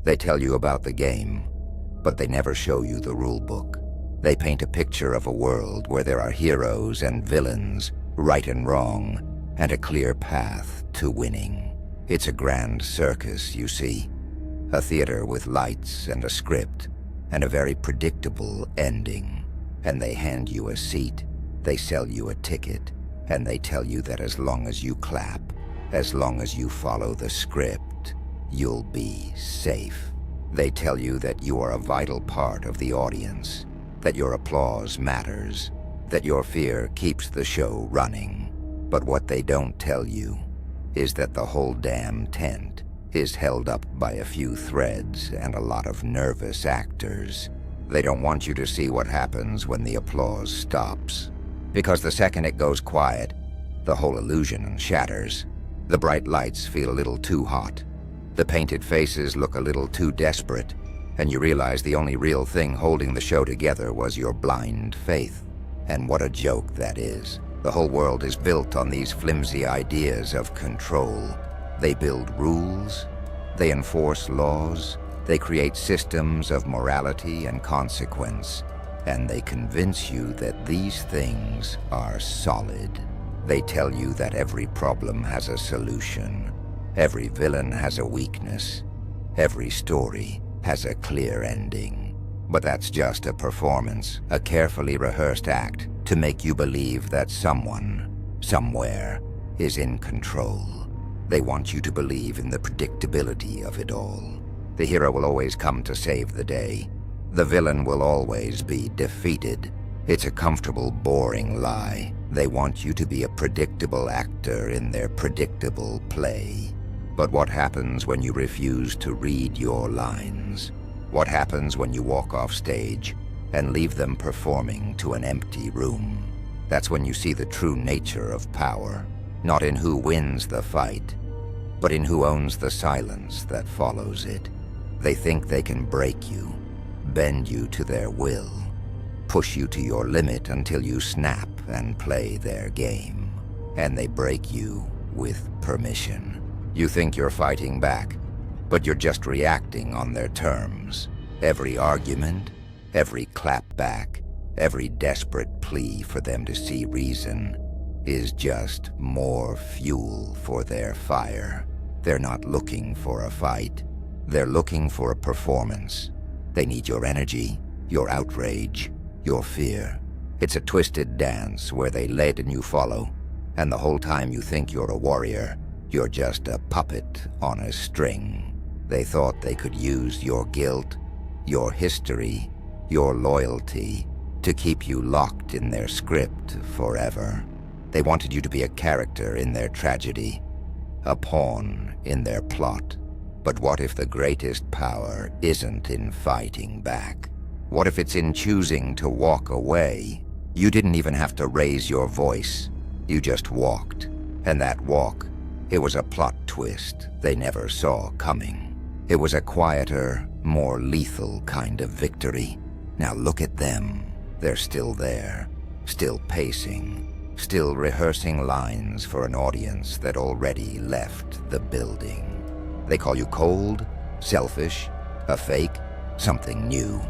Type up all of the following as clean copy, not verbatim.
They tell you about the game, but they never show you the rulebook. They paint a picture of a world where there are heroes and villains, right and wrong, and a clear path to winning. It's a grand circus, you see. A theater with lights and a script, and a very predictable ending. And they hand you a seat, they sell you a ticket, and they tell you that as long as you clap, as long as you follow the script, you'll be safe. They tell you that you are a vital part of the audience, that your applause matters, that your fear keeps the show running. But what they don't tell you is that the whole damn tent is held up by a few threads and a lot of nervous actors. They don't want you to see what happens when the applause stops, because the second it goes quiet, the whole illusion shatters. The bright lights feel a little too hot. The painted faces look a little too desperate, and you realize the only real thing holding the show together was your blind faith. And what a joke that is. The whole world is built on these flimsy ideas of control. They build rules, they enforce laws, they create systems of morality and consequence, and they convince you that these things are solid. They tell you that every problem has a solution, every villain has a weakness, every story has a clear ending. But that's just a performance, a carefully rehearsed act to make you believe that someone, somewhere, is in control. They want you to believe in the predictability of it all. The hero will always come to save the day. The villain will always be defeated. It's a comfortable, boring lie. They want you to be a predictable actor in their predictable play. But what happens when you refuse to read your lines? What happens when you walk off stage and leave them performing to an empty room? That's when you see the true nature of power, not in who wins the fight, but in who owns the silence that follows it. They think they can break you, bend you to their will, push you to your limit until you snap and play their game. And they break you with permission. You think you're fighting back, but you're just reacting on their terms. Every argument, every clapback, every desperate plea for them to see reason is just more fuel for their fire. They're not looking for a fight. They're looking for a performance. They need your energy, your outrage, your fear. It's a twisted dance where they lead and you follow, and the whole time you think you're a warrior, you're just a puppet on a string. They thought they could use your guilt, your history, your loyalty to keep you locked in their script forever. They wanted you to be a character in their tragedy, a pawn in their plot. But what if the greatest power isn't in fighting back? What if it's in choosing to walk away? You didn't even have to raise your voice. You just walked. And that walk, it was a plot twist they never saw coming. It was a quieter, more lethal kind of victory. Now look at them. They're still there, still pacing, still rehearsing lines for an audience that already left the building. They call you cold, selfish, a fake, something new.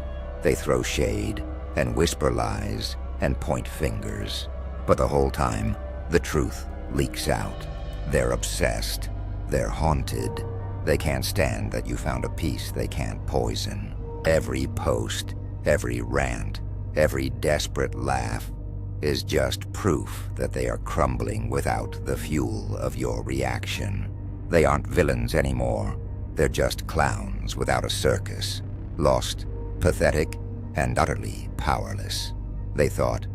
They throw shade and whisper lies and point fingers. But the whole time, the truth leaks out. They're obsessed. They're haunted. They can't stand that you found a piece they can't poison. Every post, every rant, every desperate laugh is just proof that they are crumbling without the fuel of your reaction. They aren't villains anymore. They're just clowns without a circus, lost, pathetic, and utterly powerless. They thought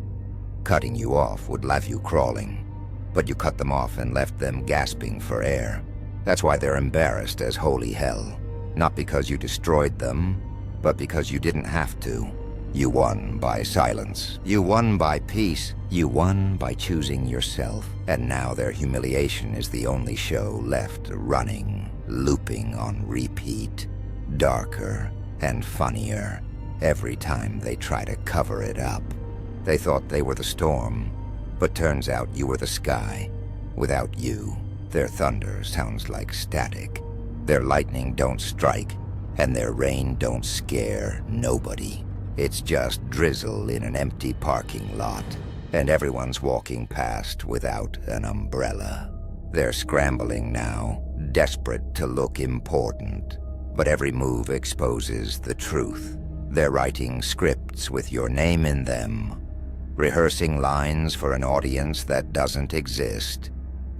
cutting you off would leave you crawling, but you cut them off and left them gasping for air. That's why they're embarrassed as holy hell. Not because you destroyed them, but because you didn't have to. You won by silence. You won by peace. You won by choosing yourself. And now their humiliation is the only show left running, looping on repeat. Darker and funnier every time they try to cover it up. They thought they were the storm, but turns out you were the sky. Without you, their thunder sounds like static. Their lightning don't strike. and their rain don't scare nobody. It's just drizzle in an empty parking lot, and everyone's walking past without an umbrella. They're scrambling now, desperate to look important, but every move exposes the truth. They're writing scripts with your name in them, rehearsing lines for an audience that doesn't exist,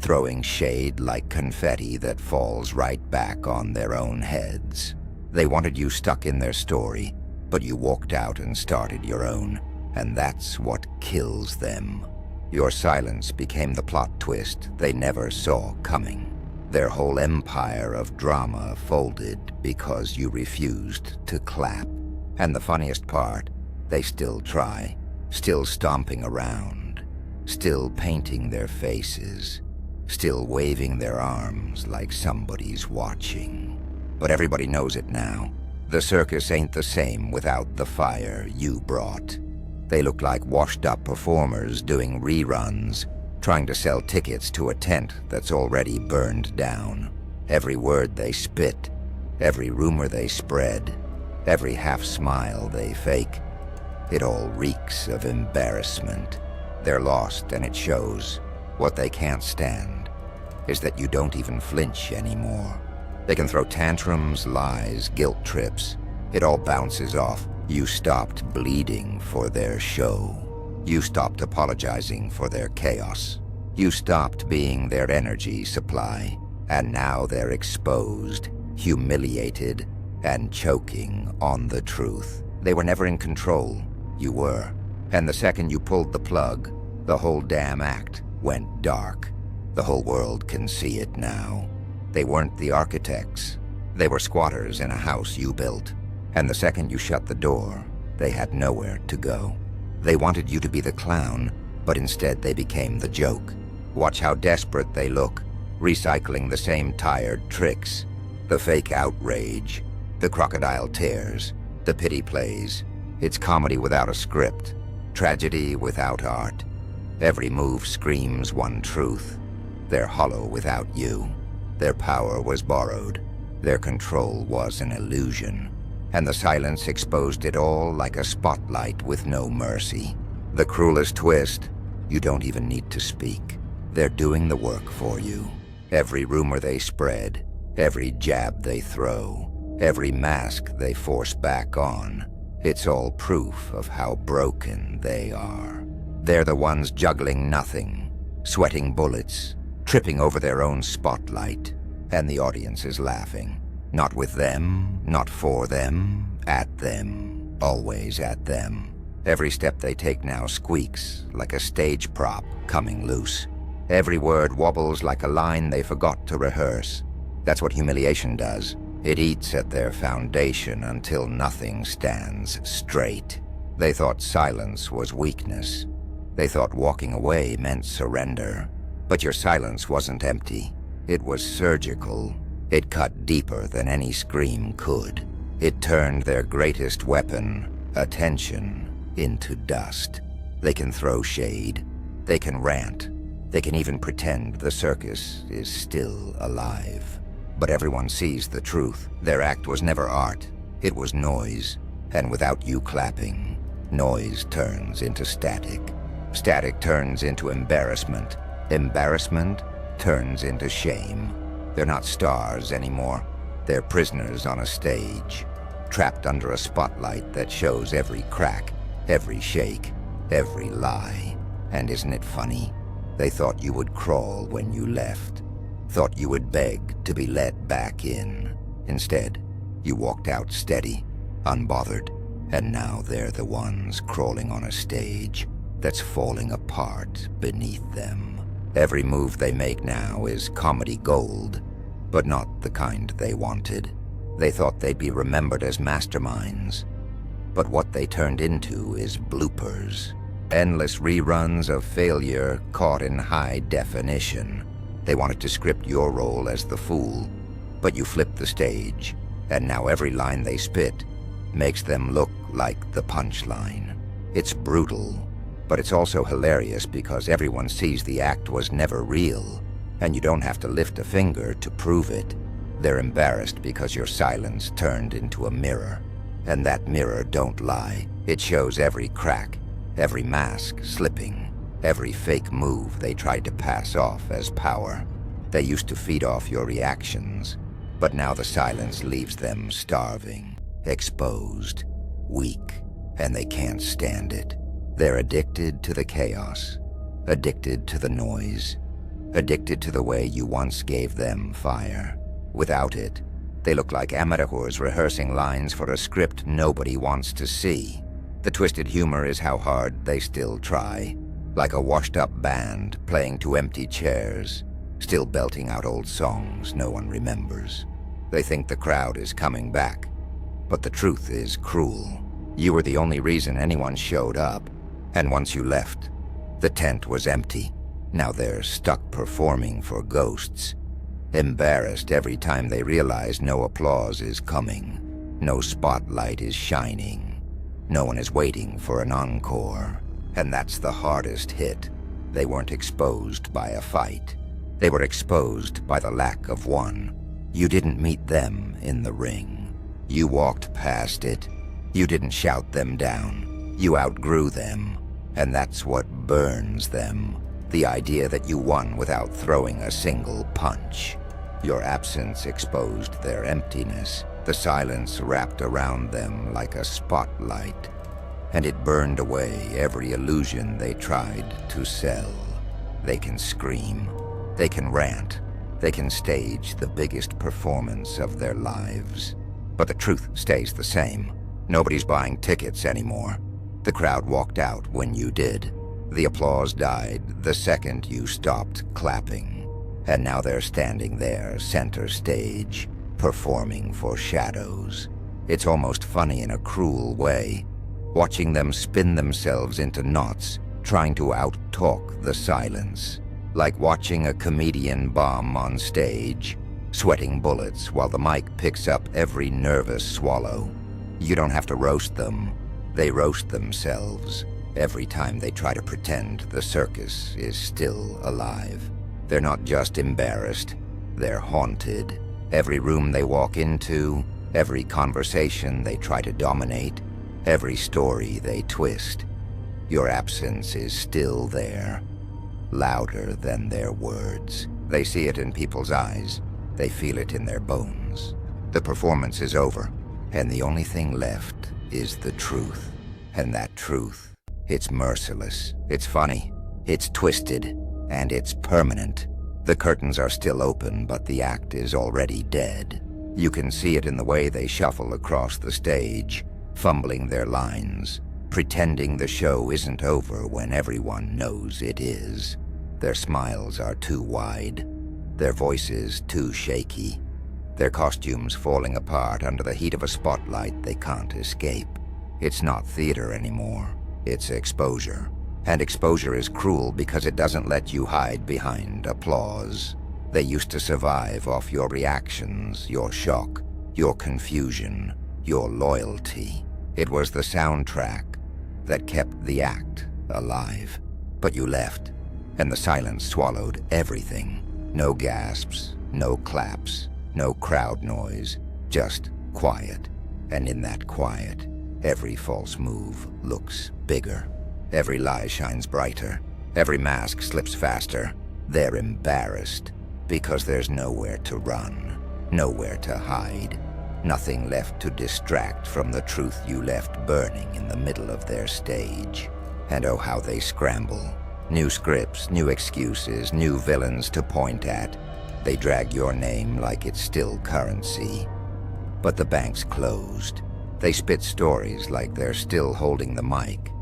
throwing shade like confetti that falls right back on their own heads. They wanted you stuck in their story, but you walked out and started your own, and that's what kills them. Your silence became the plot twist they never saw coming. Their whole empire of drama folded because you refused to clap. And the funniest part, they still try, still stomping around, still painting their faces, still waving their arms like somebody's watching. But everybody knows it now. The circus ain't the same without the fire you brought. They look like washed-up performers doing reruns, trying to sell tickets to a tent that's already burned down. Every word they spit, every rumor they spread, every half-smile they fake, it all reeks of embarrassment. They're lost, and it shows. What they can't stand is that you don't even flinch anymore. They can throw tantrums, lies, guilt trips. It all bounces off. You stopped bleeding for their show. You stopped apologizing for their chaos. You stopped being their energy supply. And now they're exposed, humiliated, and choking on the truth. They were never in control. You were. And the second you pulled the plug, the whole damn act went dark. The whole world can see it now. They weren't the architects. They were squatters in a house you built. And the second you shut the door, they had nowhere to go. They wanted you to be the clown, but instead they became the joke. Watch how desperate they look, recycling the same tired tricks. The fake outrage, the crocodile tears, the pity plays. It's comedy without a script, tragedy without art. Every move screams one truth. They're hollow without you. Their power was borrowed. Their control was an illusion. And the silence exposed it all like a spotlight with no mercy. The cruelest twist, you don't even need to speak. They're doing the work for you. Every rumor they spread, every jab they throw, every mask they force back on, it's all proof of how broken they are. They're the ones juggling nothing, sweating bullets, tripping over their own spotlight, and the audience is laughing. Not with them, not for them, at them, always at them. Every step they take now squeaks like a stage prop coming loose. Every word wobbles like a line they forgot to rehearse. That's what humiliation does. It eats at their foundation until nothing stands straight. They thought silence was weakness. They thought walking away meant surrender. But your silence wasn't empty. It was surgical. It cut deeper than any scream could. It turned their greatest weapon, attention, into dust. They can throw shade. They can rant. They can even pretend the circus is still alive. But everyone sees the truth. Their act was never art. It was noise. And without you clapping, noise turns into static. Static turns into embarrassment. Embarrassment turns into shame. They're not stars anymore. They're prisoners on a stage, trapped under a spotlight that shows every crack, every shake, every lie. And isn't it funny? They thought you would crawl when you left, thought you would beg to be let back in. Instead, you walked out steady, unbothered, and now they're the ones crawling on a stage that's falling apart beneath them. Every move they make now is comedy gold, but not the kind they wanted. They thought they'd be remembered as masterminds, but what they turned into is bloopers. Endless reruns of failure caught in high definition. They wanted to script your role as the fool, but you flipped the stage, and now every line they spit makes them look like the punchline. It's brutal, but it's also hilarious because everyone sees the act was never real, and you don't have to lift a finger to prove it. They're embarrassed because your silence turned into a mirror. And that mirror don't lie. It shows every crack, every mask slipping, every fake move they tried to pass off as power. They used to feed off your reactions, but now the silence leaves them starving, exposed, weak, and they can't stand it. They're addicted to the chaos, addicted to the noise, addicted to the way you once gave them fire. Without it, they look like amateurs rehearsing lines for a script nobody wants to see. The twisted humor is how hard they still try, like a washed-up band playing to empty chairs, still belting out old songs no one remembers. They think the crowd is coming back, but the truth is cruel. You were the only reason anyone showed up, and once you left, the tent was empty. Now they're stuck performing for ghosts, embarrassed every time they realize no applause is coming, no spotlight is shining, no one is waiting for an encore. And that's the hardest hit. They weren't exposed by a fight. They were exposed by the lack of one. You didn't meet them in the ring. You walked past it. You didn't shout them down. You outgrew them. And that's what burns them. The idea that you won without throwing a single punch. Your absence exposed their emptiness. The silence wrapped around them like a spotlight, and it burned away every illusion they tried to sell. They can scream, they can rant, they can stage the biggest performance of their lives. But the truth stays the same. Nobody's buying tickets anymore. The crowd walked out when you did. The applause died the second you stopped clapping. And now they're standing there, center stage, performing for shadows. It's almost funny in a cruel way, watching them spin themselves into knots, trying to out-talk the silence. Like watching a comedian bomb on stage, sweating bullets while the mic picks up every nervous swallow. You don't have to roast them. They roast themselves every time they try to pretend the circus is still alive. They're not just embarrassed, they're haunted. Every room they walk into, every conversation they try to dominate, every story they twist. Your absence is still there, louder than their words. They see it in people's eyes. They feel it in their bones. The performance is over, and the only thing left is the truth. And that truth, it's merciless, it's funny, it's twisted, and it's permanent. The curtains are still open, but the act is already dead. You can see it in the way they shuffle across the stage, fumbling their lines, pretending the show isn't over when everyone knows it is. Their smiles are too wide, their voices too shaky, their costumes falling apart under the heat of a spotlight they can't escape. It's not theater anymore, it's exposure. And exposure is cruel because it doesn't let you hide behind applause. They used to survive off your reactions, your shock, your confusion, your loyalty. It was the soundtrack that kept the act alive. But you left, and the silence swallowed everything. No gasps, no claps, no crowd noise, just quiet. And in that quiet, every false move looks bigger. Every lie shines brighter. Every mask slips faster. They're embarrassed because there's nowhere to run, nowhere to hide, nothing left to distract from the truth you left burning in the middle of their stage. And oh, how they scramble. New scripts, new excuses, new villains to point at. They drag your name like it's still currency. But the bank's closed. They spit stories like they're still holding the mic.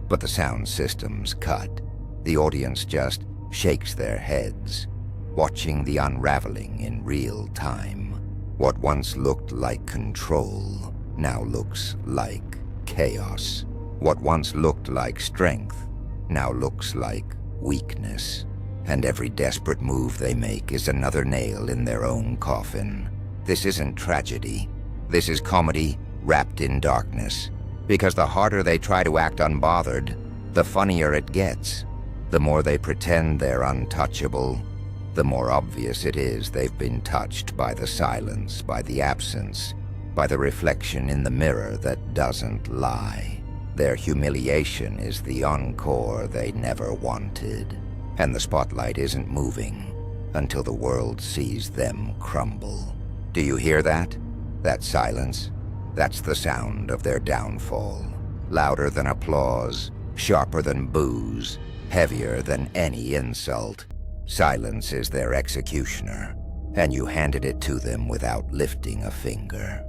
But the sound system's cut. The audience just shakes their heads, watching the unraveling in real time. What once looked like control now looks like chaos. What once looked like strength now looks like weakness. And every desperate move they make is another nail in their own coffin. This isn't tragedy. This is comedy wrapped in darkness. Because the harder they try to act unbothered, the funnier it gets. The more they pretend they're untouchable, the more obvious it is they've been touched by the silence, by the absence, by the reflection in the mirror that doesn't lie. Their humiliation is the encore they never wanted, and the spotlight isn't moving until the world sees them crumble. Do you hear that? That silence? That's the sound of their downfall. Louder than applause, sharper than boos, heavier than any insult. Silence is their executioner, and you handed it to them without lifting a finger.